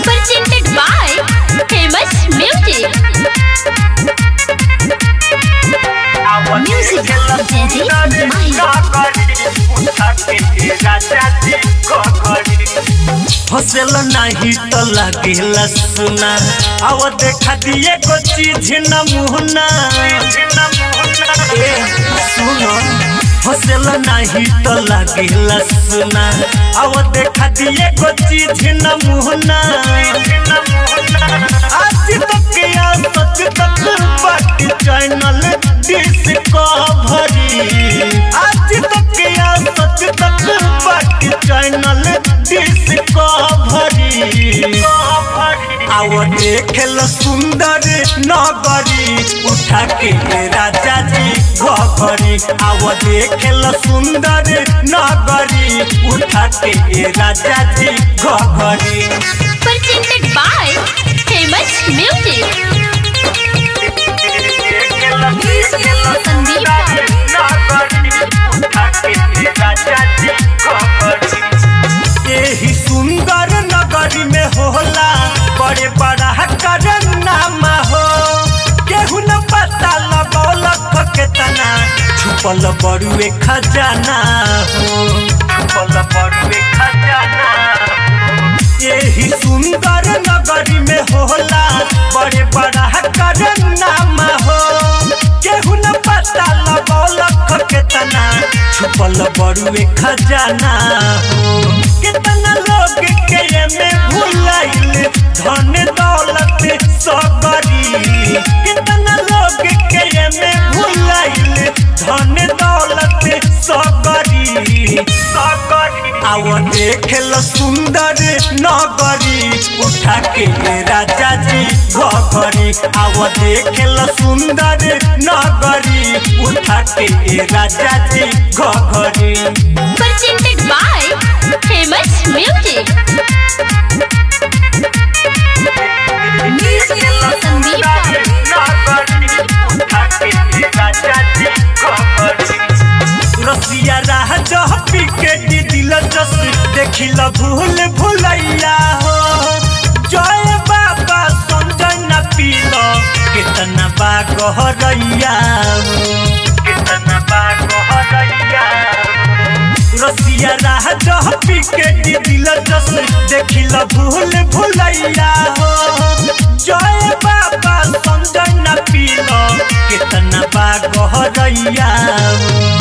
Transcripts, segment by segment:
Presented by Famous Music. Music हसल नहीं तो लगेला सुना आव देखा दिए को चीज नमूना सुनो हसल नहीं तो लगेला सुना आव देखा दिए को चीज नमूना आज तक या सच तक बाटी चैनल डिस्कवरी आज तक या सच तक बाटी चैनल डिस्कवरी आओ देखेल सुंदर नगरी उठा के राजा जी घरी आओ देखेल सुंदर नगरी उठा के राजा जी घरी Presented by Famous Music. यही सुंदर नगरी में होला बड़े बड़ा करनामा हो केहू न पता लगौलक केतना छुपल बड़ुए खजाना हो छुपल बड़ुए खजाना यही सुंदर नगरी में होला बड़े बड़ा करनामा हो केहू न पता लगौलक केतना छुपल बड़ुए खजाना हो कितना लोग के में भुलाइल धन दौलत सबरी कितना लोग के में भुलाइल धन दौलत सबरी आओ देखेल सुंदर नगरी उठा के राजा जी घरी आओ देखेल सुंदर नगरी उठा के राजा जी घरी Presented by Famous Music. रसिया राह जहपी के दिल जस देखिल भूल भुलैया हो जय बाबा संजय न पील कितना बा गहरैया हो कितना बा गहरैया रसिया राह जहपी के दिल जस देखिल भूल भुलैया हो जय बाबा संजय न पील कितना बा गहरैया हो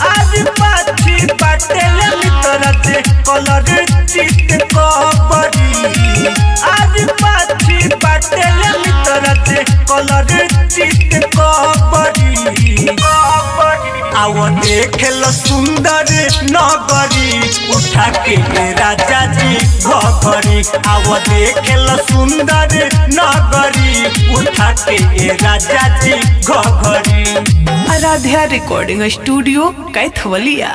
आज पाछी बाटेल मित्रत कलर चित कबरी आज पाछी बाटेल मित्रत कलर चित कबरी आओ देखेल सुंदर नगरी उठा के राजा जी घरी आओ देखेल सुंदर नगरी उठा के राजा जी घरी आराध्या रिकॉर्डिंग स्टूडियो कैथवलिया।